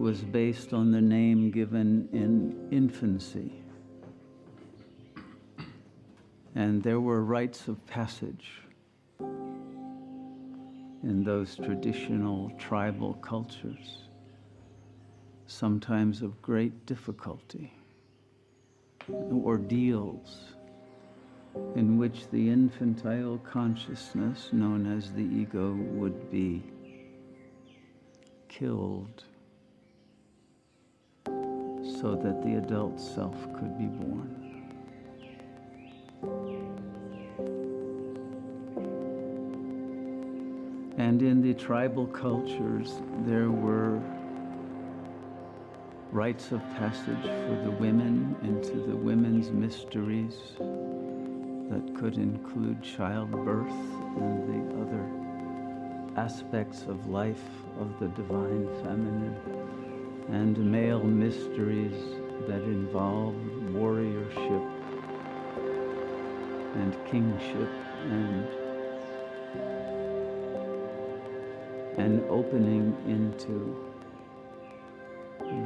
was based on the name given in infancy. And there were rites of passage in those traditional tribal cultures, sometimes of great difficulty, ordeals in which the infantile consciousness, known as the ego, would be killed so that the adult self could be born. And in the tribal cultures, there were rites of passage for the women into the women's mysteries that could include childbirth and the other aspects of life of the divine feminine, and male mysteries that involved warriorship and kingship and an opening into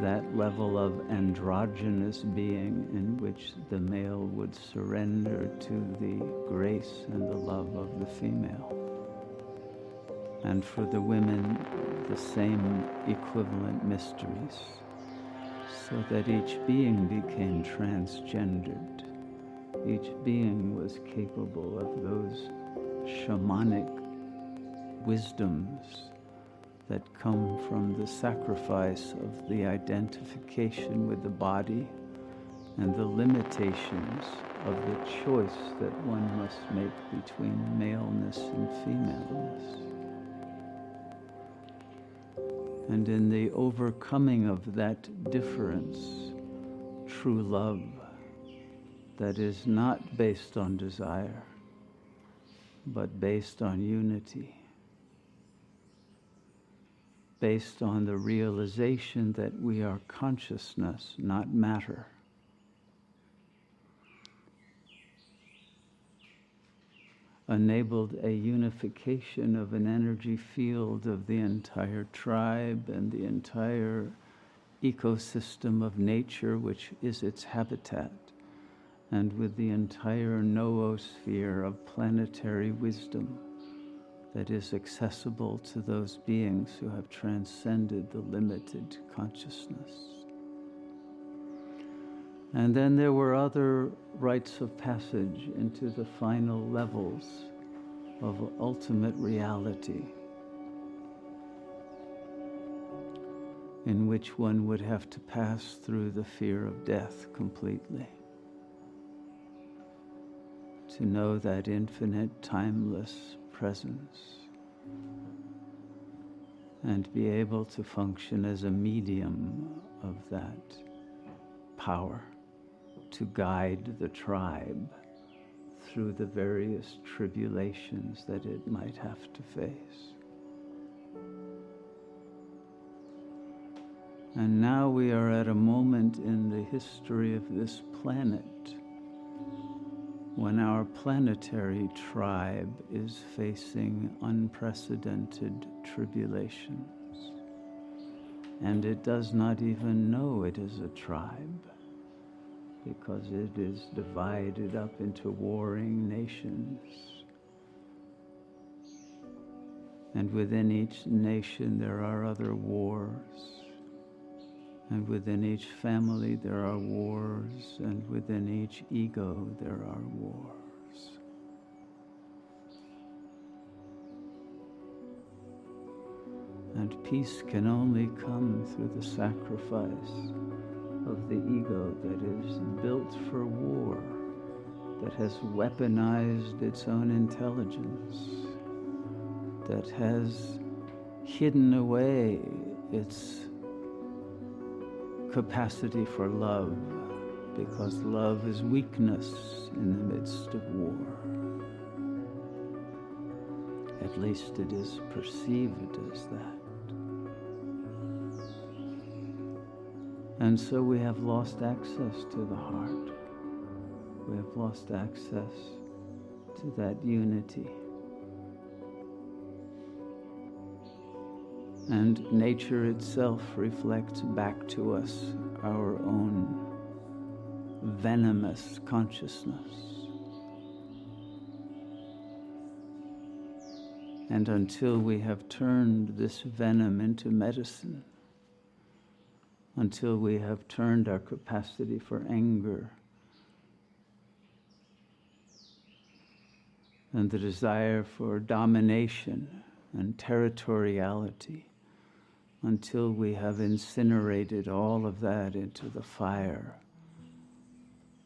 that level of androgynous being in which the male would surrender to the grace and the love of the female. And for the women, the same equivalent mysteries, so that each being became transgendered. Each being was capable of those shamanic wisdoms that come from the sacrifice of the identification with the body and the limitations of the choice that one must make between maleness and femaleness. And in the overcoming of that difference, true love that is not based on desire, but based on unity, based on the realization that we are consciousness, not matter. Enabled a unification of an energy field of the entire tribe and the entire ecosystem of nature, which is its habitat, and with the entire noosphere of planetary wisdom that is accessible to those beings who have transcended the limited consciousness. And then there were other rites of passage into the final levels of ultimate reality, in which one would have to pass through the fear of death completely, to know that infinite, timeless presence, and be able to function as a medium of that power to guide the tribe through the various tribulations that it might have to face. And now we are at a moment in the history of this planet when our planetary tribe is facing unprecedented tribulations. And it does not even know it is a tribe, because it is divided up into warring nations. And within each nation there are other wars. And within each family there are wars, and within each ego there are wars. And peace can only come through the sacrifice of the ego that is built for war, that has weaponized its own intelligence, that has hidden away its capacity for love, because love is weakness in the midst of war. At least it is perceived as that. And so we have lost access to the heart. We have lost access to that unity. And nature itself reflects back to us our own venomous consciousness. And until we have turned this venom into medicine, until we have turned our capacity for anger and the desire for domination and territoriality, until we have incinerated all of that into the fire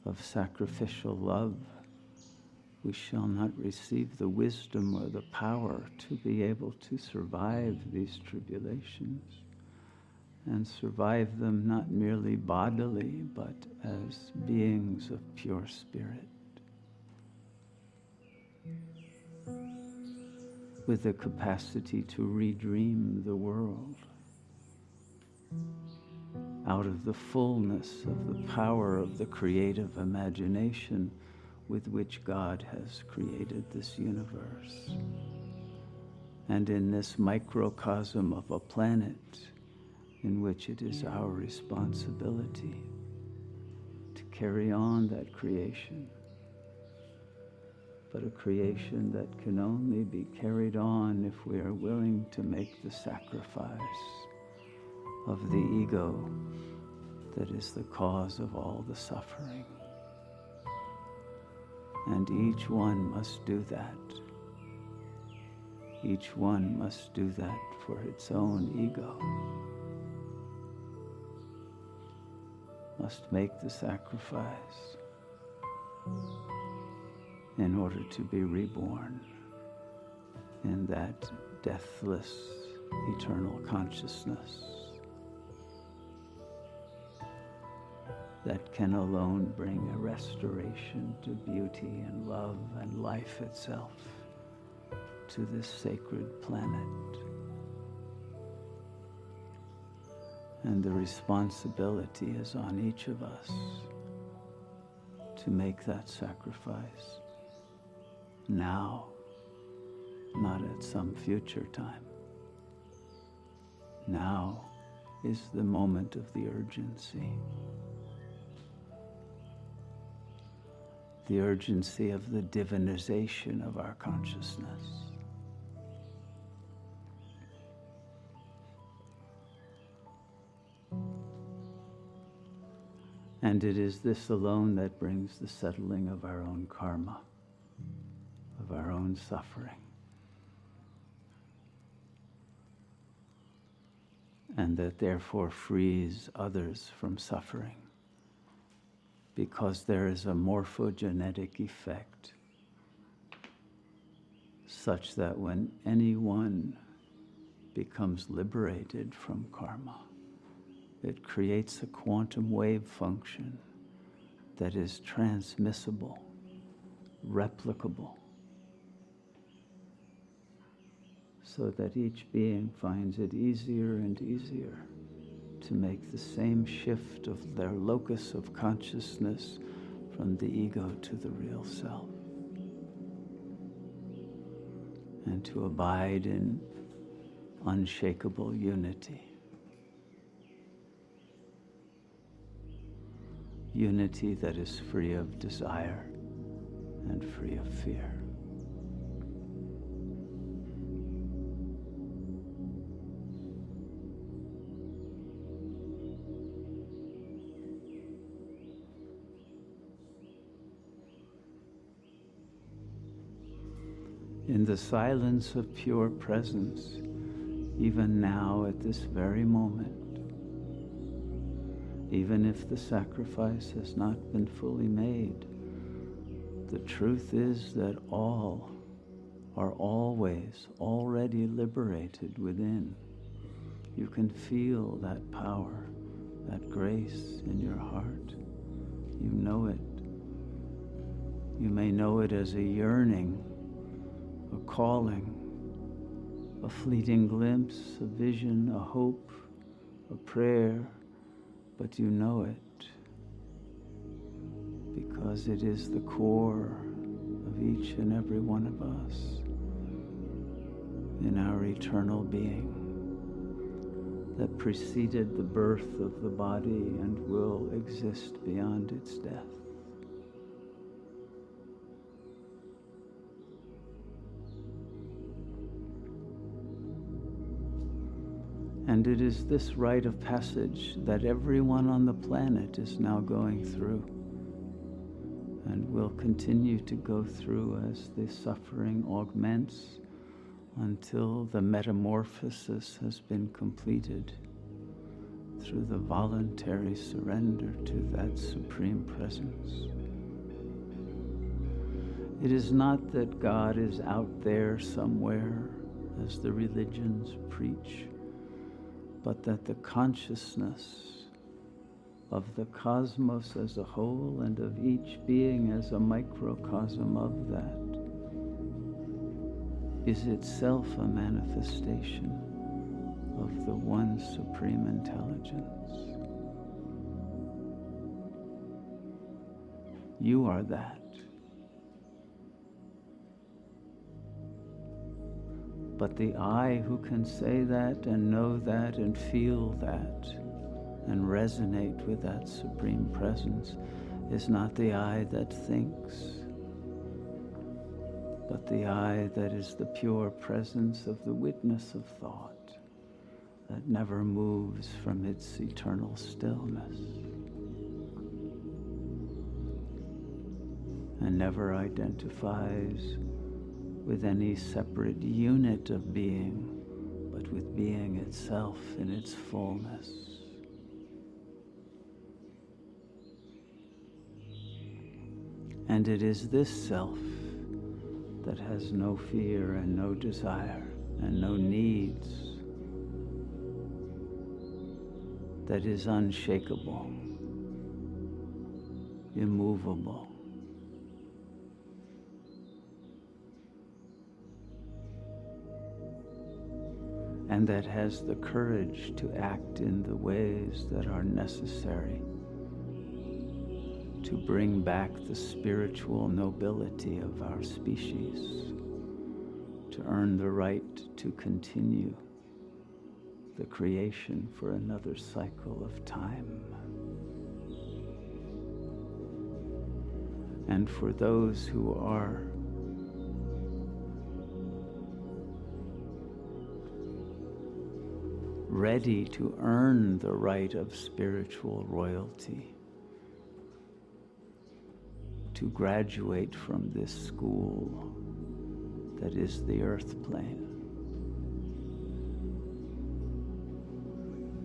of sacrificial love, we shall not receive the wisdom or the power to be able to survive these tribulations, and survive them not merely bodily, but as beings of pure spirit, with the capacity to redream the world out of the fullness of the power of the creative imagination with which God has created this universe. And in this microcosm of a planet in which it is our responsibility to carry on that creation, but a creation that can only be carried on if we are willing to make the sacrifice of the ego that is the cause of all the suffering. And each one must do that. Each one must do that for its own ego. Must make the sacrifice in order to be reborn in that deathless, eternal consciousness that can alone bring a restoration to beauty and love and life itself to this sacred planet. And the responsibility is on each of us to make that sacrifice now, not at some future time. Now is the moment of the urgency. The urgency of the divinization of our consciousness. And it is this alone that brings the settling of our own karma, of our own suffering. And that therefore frees others from suffering, because there is a morphogenetic effect such that when anyone becomes liberated from karma, it creates a quantum wave function that is transmissible, replicable, so that each being finds it easier and easier to make the same shift of their locus of consciousness from the ego to the real self, and to abide in unshakable unity. Unity that is free of desire and free of fear. In the silence of pure presence, even now at this very moment, even if the sacrifice has not been fully made, the truth is that all are always already liberated within. You can feel that power, that grace in your heart. You know it. You may know it as a yearning, a calling, a fleeting glimpse, a vision, a hope, a prayer, but you know it because it is the core of each and every one of us in our eternal being. that preceded the birth of the body and will exist beyond its death. And it is this rite of passage that everyone on the planet is now going through and will continue to go through as the suffering augments until the metamorphosis has been completed through the voluntary surrender to that Supreme Presence. It is not that God is out there somewhere, as the religions preach, but that the consciousness of the cosmos as a whole and of each being as a microcosm of that is itself a manifestation of the one supreme intelligence. You are that. But the I who can say that and know that and feel that and resonate with that Supreme Presence is not the I that thinks, but the I that is the pure presence of the witness of thought that never moves from its eternal stillness and never identifies with any separate unit of being, but with being itself in its fullness. And it is this self that has no fear and no desire and no needs, that is unshakable, immovable, and that has the courage to act in the ways that are necessary to bring back the spiritual nobility of our species, to earn the right to continue the creation for another cycle of time. And for those who are ready to earn the right of spiritual royalty, to graduate from this school that is the earth plane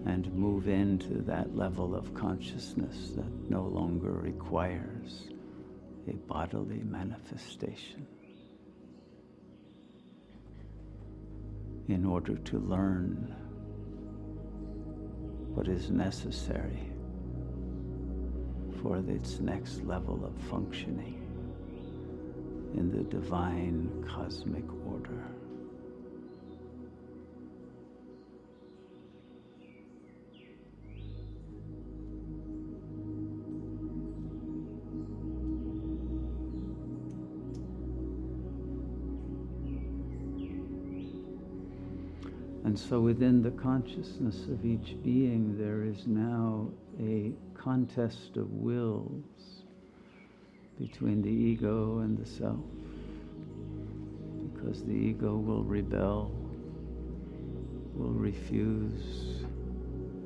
and move into that level of consciousness that no longer requires a bodily manifestation in order to learn what is necessary for its next level of functioning in the divine cosmic order. And so within the consciousness of each being, there is now a contest of wills between the ego and the self, because the ego will rebel, will refuse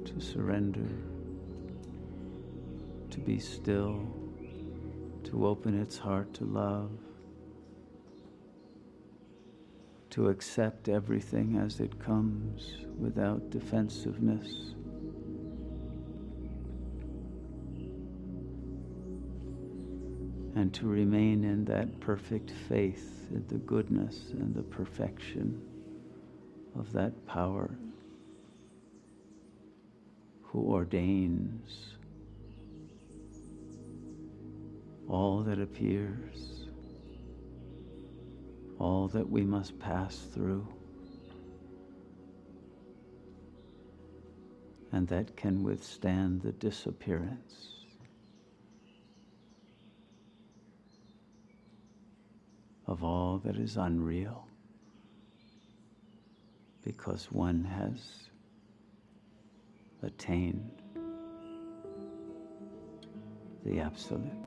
to surrender, to be still, to open its heart to love, to accept everything as it comes without defensiveness. And to remain in that perfect faith in the goodness and the perfection of that power who ordains all that appears, all that we must pass through, and that can withstand the disappearance of all that is unreal, because one has attained the Absolute.